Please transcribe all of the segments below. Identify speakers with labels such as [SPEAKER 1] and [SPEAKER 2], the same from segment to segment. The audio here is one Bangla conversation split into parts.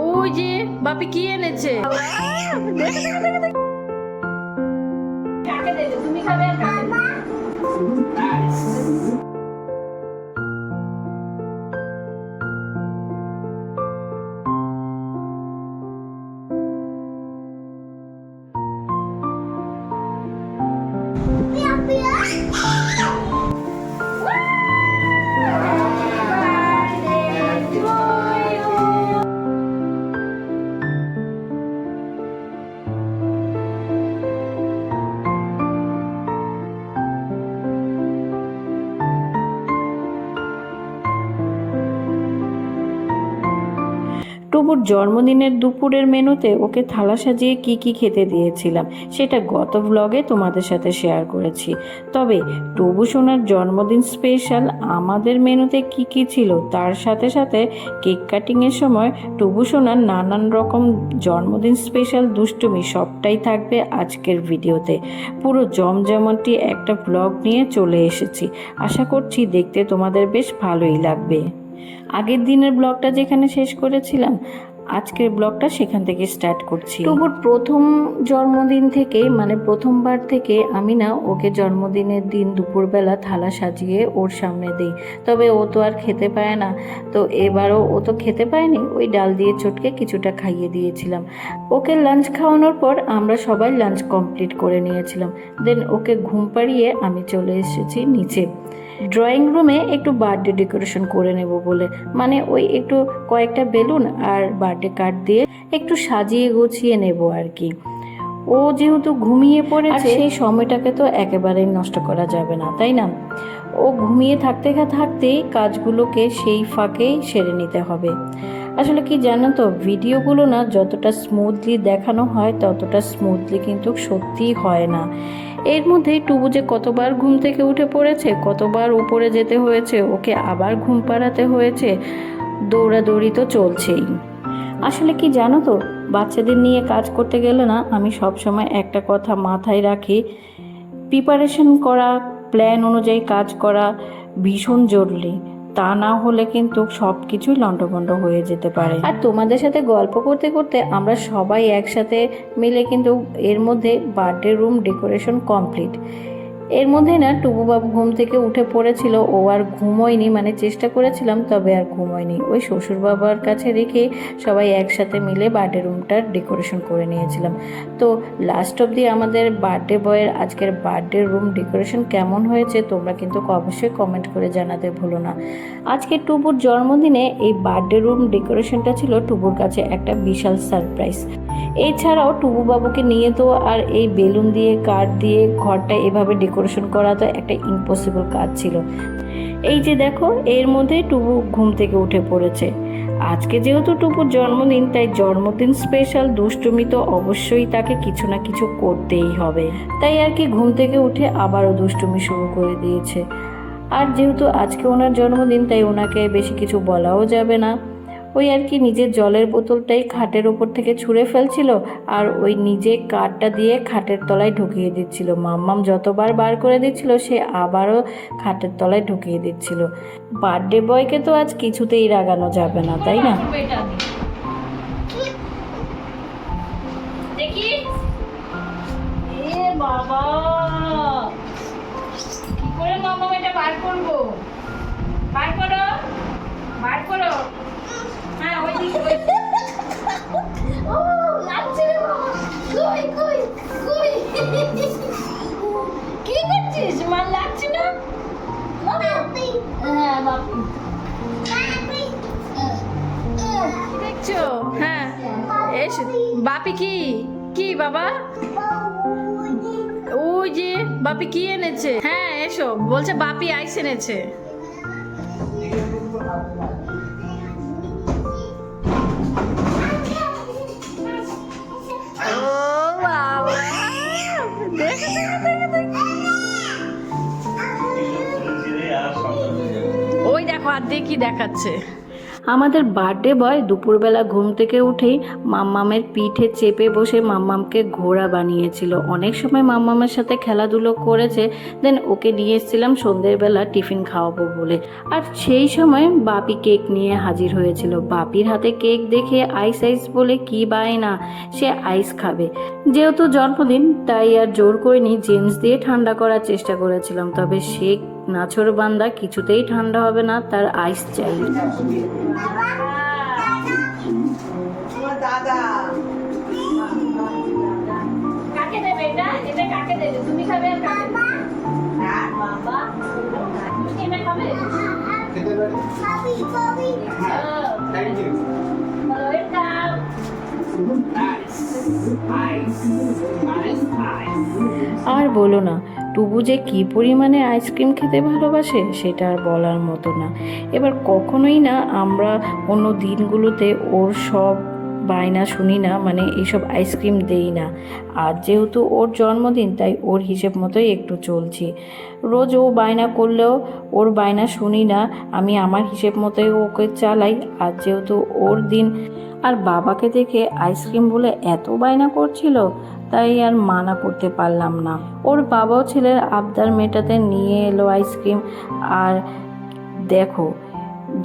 [SPEAKER 1] ওই যে বাপি কি এনেছে? তুমি খাবে আর কাকে দেবে? টুবুর জন্মদিনের দুপুরের মেনুতে ওকে থালা সাজিয়ে কি কি খেতে দিয়েছিলাম সেটা গত ব্লগে তোমাদের সাথে শেয়ার করেছি। তবে টুবু সোনার জন্মদিন স্পেশাল আমাদের মেনুতে কি কি ছিল তার সাথে সাথে কেক কাটিংয়ের সময় টুবু সোনার নানান রকম জন্মদিন স্পেশাল দুষ্টুমি সবটাই থাকবে আজকের ভিডিওতে। পুরো জমজমাটি একটা ব্লগ নিয়ে চলে এসেছি। আশা করছি দেখতে তোমাদের বেশ ভালোই লাগবে। আগের দিনের ব্লগটা যেখানে শেষ করেছিলাম আজকের ব্লগটা সেখান থেকে স্টার্ট করছি। টুবুর প্রথম জন্মদিন থেকে মানে প্রথমবার থেকে আমি না ওকে জন্মদিনের দিন দুপুরবেলা থালা সাজিয়ে ওর সামনে দিই, তবে ও তো আর খেতে পায় না। তো এবারও ও তো খেতে পায়নি, ওই ডাল দিয়ে চটকে কিছুটা খাইয়ে দিয়েছিলাম। ওকে লাঞ্চ খাওয়ানোর পর আমরা সবাই লাঞ্চ কমপ্লিট করে নিয়েছিলাম। দেন ওকে ঘুম পাড়িয়ে আমি চলে এসেছি নিচে ড্রয়িং রুমে একটু বার্থডে ডেকোরেশন করে নেব বলে, মানে ওই একটু কয়েকটা বেলুন আর বার্থডে কার্ড দিয়ে একটু সাজিয়ে গুছিয়ে নেব আর কি। ও যেহেতু ঘুমিয়ে পড়েছে সেই সময়টাকে তো একেবারেই নষ্ট করা যাবে না, তাই না? ও ঘুমিয়ে থাকতে থাকতেই কাজগুলোকে সেই ফাঁকেই সেরে নিতে হবে। আসলে কি জানো তো, ভিডিওগুলো না যতটা স্মুথলি দেখানো হয় ততটা স্মুথলি কিন্তু সত্যিই হয় না। এর মধ্যেই টুবু যে কতবার ঘুম থেকে উঠে পড়েছে, কতবার উপরে যেতে হয়েছে, ওকে আবার ঘুম পাড়াতে হয়েছে, দৌড়াদৌড়ি তো চলছেই। আসলে কি জানো তো, বাচ্চাদের নিয়ে কাজ করতে গেলে না আমি সবসময় একটা কথা মাথায় রাখি, প্রিপারেশন করা, প্ল্যান অনুযায়ী কাজ করা ভীষণ জরুরি। তা না হলে কিন্তু সব কিছুই লন্ডভন্ড হয়ে যেতে পারে। আর তোমাদের সাথে গল্প করতে করতে আমরা সবাই একসাথে মিলে কিন্তু এর মধ্যে বার্থডে রুম ডেকোরেশন কমপ্লিট। এর মধ্যে না টুবু বাবু ঘুম থেকে উঠে পড়েছিল, ও আর ঘুমোয়নি, মানে চেষ্টা করেছিলাম তবে আর ঘুমোয়নি। ওই শ্বশুর বাবার কাছে রেখে সবাই একসাথে মিলে বার্থডে রুমটার ডেকোরেশন করে নিয়েছিলাম। তো লাস্ট অবধি আমাদের বার্থডে বয়ের আজকের বার্থডে রুম ডেকোরেশন কেমন হয়েছে তোমরা কিন্তু অবশ্যই কমেন্ট করে জানাতে ভুলো না। আজকে টুবুর জন্মদিনে এই বার্থডে রুম ডেকোরেশনটা ছিল টুবুর কাছে একটা বিশাল সারপ্রাইজ। এছাড়াও টুবু বাবুকে নিয়ে তো আর এই বেলুন দিয়ে কাঠ দিয়ে ঘরটা এভাবে ডেকোরেশন করা তো একটা ইম্পসিবল কাজ ছিল। এই যে দেখো, এর মধ্যে টুবু ঘুম থেকে উঠে পড়েছে। আজকে যেহেতু টুবুর জন্মদিন, তাই জন্মদিন স্পেশাল দুষ্টুমি তো অবশ্যই তাকে কিছু না কিছু করতেই হবে। তাই আর কি ঘুম থেকে উঠে আবারও দুষ্টুমি শুরু করে দিয়েছে। আর যেহেতু আজকে ওনার জন্মদিন, তাই ওনাকে বেশি কিছু বলাও যাবে না। ওই আর কি নিজের জলের বোতলটাই খাটের ওপর থেকে ছুঁড়ে ফেলছিল আর ওই নিজে কাঠটা দিয়ে খাটের তলায় ঢুকিয়ে দিচ্ছিল। মাম্মাম যতবার বার করে দিচ্ছিল সে আবারও খাটের তলায় ঢুকিয়ে দিচ্ছিল। বার্থডে বয়কে তো আজ কিছুতেই রাগানো যাবে না, তাই না? দেখি এ বাবা, কি করে মাম্মাম এটা বার করবো? বার করো, বার করো। হ্যাঁ ওই দিক ওই ও লাগছে রে বাবা। কই কই কই কি করছিস? মার লাগছে না বাপি? হ্যাঁ বাপি, দেখছো? হ্যাঁ এসে বাপি কি কি বাবা, ওই যে বাপি কি এনেছে? হ্যাঁ এসো, বলছে বাপি আইস এনেছে। ওই দেখো হাত দিয়ে কি দেখাচ্ছে। আমাদের বার্থডে বয় দুপুরবেলা ঘুম থেকে উঠেই মাম্মামের পিঠে চেপে বসে মাম্মামকে ঘোড়া বানিয়েছিল। অনেক সময় মাম্মামের সাথে খেলাধুলো করেছে, দেন ওকে নিয়ে এসেছিলাম সন্ধ্যেবেলা টিফিন খাওয়াবো বলে। আর সেই সময় বাপি কেক নিয়ে হাজির হয়েছিল। বাপির হাতে কেক দেখে আইস আইস বলে কি বায়না, সে আইস খাবে। যেহেতু জন্মদিন তাই আর জোর করিনি, জেমস দিয়ে ঠান্ডা করার চেষ্টা করেছিলাম, তবে সে নাছর বান্দা কিছুতেই ঠান্ডা হবে না, তার আইস চাই। কাকে দেবে এটা? এটা কাকে দেবে? তুমি খাবে আর কাকে দেবে? বাবা তুমি কি এটা খাবে? খেতে পারি? Thank you. ওয়েলকাম। আর বলো না, টুবু যে কি পরিমাণে আইসক্রিম খেতে ভালোবাসে সেটা আর বলার মতো না। এবার কখনোই না আমরা অন্য দিনগুলোতে ওর সব বায়না শুনি না, মানে এইসব আইসক্রিম দেই না। আর যেহেতু ওর জন্মদিন তাই ওর হিসেব মতোই একটু চলছি। রোজ ও বায়না করলেও ওর বায়না শুনি না, আমি আমার হিসেব মতোই ওকে চালাই। আর যেহেতু ওর দিন, আর বাবাকে দেখে আইসক্রিম বলে এত বায়না করছিল, তাই আর মানা করতে পারলাম না। ওর বাবাও ছেলের আবদার মেটাতে নিয়ে এলো আইসক্রিম। আর দেখো,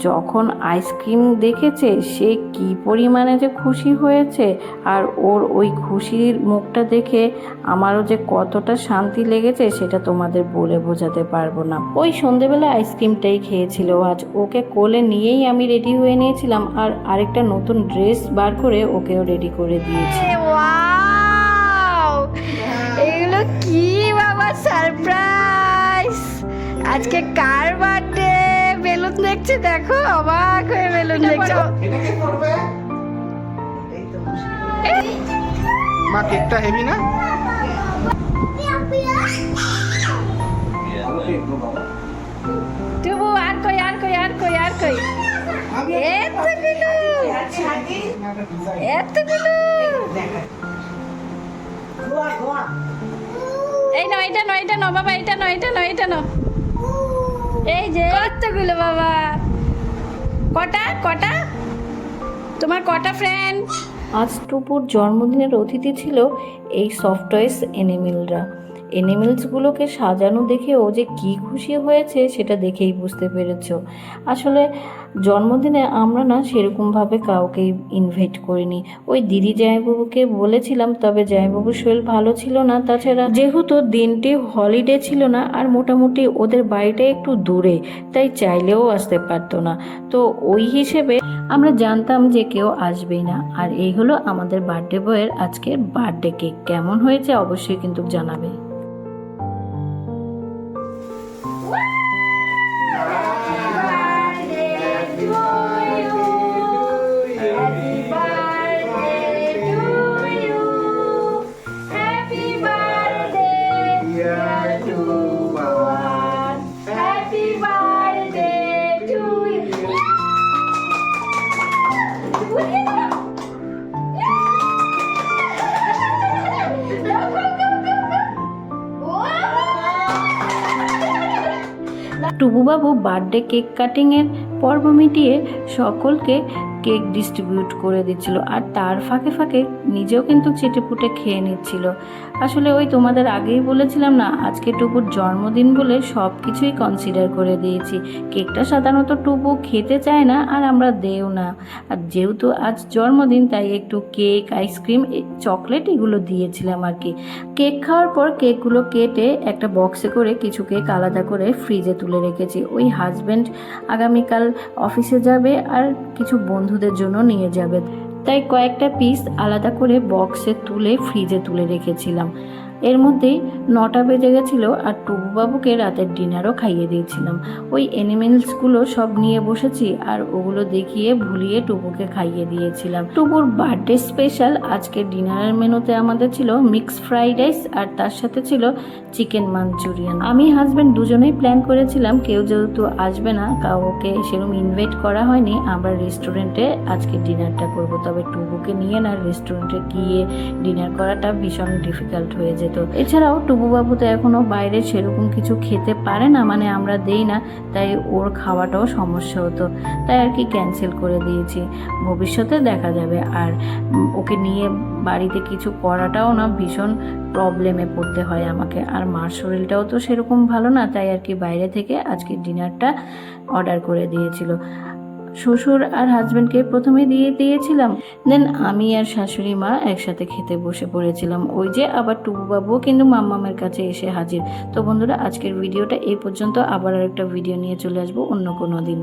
[SPEAKER 1] যখন আইসক্রিম দেখেছে সে কি পরিমাণে যে খুশি হয়েছে, আর ওর ওই খুশির মুখটা দেখে আমারও যে কতটা শান্তি লেগেছে সেটা তোমাদের বলে বোঝাতে পারবো না। ওই সন্ধেবেলা আইসক্রিমটাই খেয়েছিল আজ। ওকে কোলে নিয়েই আমি রেডি হয়ে নিয়েছিলাম, আর আরেকটা নতুন ড্রেস বার করে ওকেও রেডি করে দিয়েছি।
[SPEAKER 2] এগুলো কি বাবা, সারপ্রাইজ! আজকে কার বার্থডে? বেলুন দেখছে, দেখো, অবাক হয়ে বেলুন দেখছে।
[SPEAKER 3] মা কেকটা হেভি না?
[SPEAKER 2] টুবু আর কই, আর কই, আর কই, আর কই। এতগুলো, এতগুলো। এই নাও, এটা নাও, এটা নাও বাবা, এটা নাও, এটা নাও, এটা নাও। এই যে কতগুলো বাবা। কটা কটা তোমার কটা ফ্রেন্ড?
[SPEAKER 1] আজ টুপুর জন্মদিনের অতিথি ছিল এই সফট টয়েস এনিমেলরা। এনিমেলসগুলোকে সাজানো দেখে ও যে কী খুশি হয়েছে সেটা দেখেই বুঝতে পেরেছ। আসলে জন্মদিনে আমরা না সেরকমভাবে কাউকে ইনভাইট করিনি। ওই দিদি জামাইবাবুকে বলেছিলাম, তবে জামাইবাবুর শরীর ভালো ছিল না। তাছাড়া যেহেতু দিনটি হলিডে ছিল না, আর মোটামুটি ওদের বাড়িটা একটু দূরে, তাই চাইলেও আসতে পারতো না। তো ওই হিসেবে আমরা জানতাম যে কেউ আসবেই না। আর এই হলো আমাদের বার্থডে বয়ের আজকের বার্থডে কেক। কেমন হয়েছে অবশ্যই কিন্তু জানাবে। টুবুবাবু বার্থডে কেক কাটিংয়ের পর্ব মিটিয়ে সকলকে কেক ডিস্ট্রিবিউট করে দিচ্ছিল, আর তার ফাঁকে ফাঁকে নিজেও কিন্তু চেটেপুটে খেয়ে নিচ্ছিল। আসলে ওই তোমাদের আগেই বলেছিলাম না, আজকে টুবুর জন্মদিন বলে সব কিছুই কনসিডার করে দিয়েছি। কেকটা সাধারণত টুবু খেতে চায় না, আর আমরা দেও না। আর যেহেতু আজ জন্মদিন তাই একটু কেক, আইসক্রিম, চকলেট এগুলো দিয়েছিলাম আর কি। কেক খাওয়ার পর কেকগুলো কেটে একটা বক্সে করে কিছু কেক আলাদা করে ফ্রিজে তুলে রেখেছি। ওই হাজব্যান্ড আগামীকাল অফিসে যাবে আর কিছু বন্ধুদের জন্য নিয়ে যাবে, তাই কয়েকটা পিস আলাদা করে বক্সে তুলে ফ্রিজে তুলে রেখেছিলাম। এর মধ্যেই 9টা বেজে গেছিলো, আর টুবুবাবুকে রাতের ডিনারও খাইয়ে দিয়েছিলাম। ওই অ্যানিমেলসগুলো সব নিয়ে বসেছি, আর ওগুলো দেখিয়ে ভুলিয়ে টুবুকে খাইয়ে দিয়েছিলাম। টুবুর বার্থডে স্পেশাল আজকে ডিনারের মেনুতে আমাদের ছিল মিক্সড ফ্রাইড রাইস, আর তার সাথে ছিল চিকেন মাঞ্চুরিয়ান। আমি হাজব্যান্ড দুজনেই প্ল্যান করেছিলাম, কেউ যেহেতু আসবে না, কাউকে সেরকম ইনভাইট করা হয়নি, আমরা রেস্টুরেন্টে আজকে ডিনারটা করব। তবে টুবুকে নিয়ে না রেস্টুরেন্টে গিয়ে ডিনার করাটা ভীষণ ডিফিকাল্ট হয়ে যায়। যেত। এছাড়াও টুবুবাবু তো এখনও বাইরে সেরকম কিছু খেতে পারে না, মানে আমরা দেই না, তাই ওর খাওয়াটাও সমস্যা হতো, তাই আর কি ক্যান্সেল করে দিয়েছি। ভবিষ্যতে দেখা যাবে। আর ওকে নিয়ে বাড়িতে কিছু করাটাও না ভীষণ প্রবলেমে পড়তে হয় আমাকে, আর মার শরীরটাও তো সেরকম ভালো না, তাই আর কি বাইরে থেকে আজকে ডিনারটা অর্ডার করে দিয়েছিল। শ্বশুর আর হাজব্যান্ডকে প্রথমে দিয়ে দিয়েছিলাম, দেন আমি আর শাশুড়ি মা একসাথে খেতে বসে পড়েছিলাম। ওই যে আবার টুবুবাবুও কিন্তু মাম্মামের কাছে এসে হাজির। তো বন্ধুরা, আজকের ভিডিওটা এই পর্যন্ত। আবার আরেকটা ভিডিও নিয়ে চলে আসবো অন্য কোনো দিন।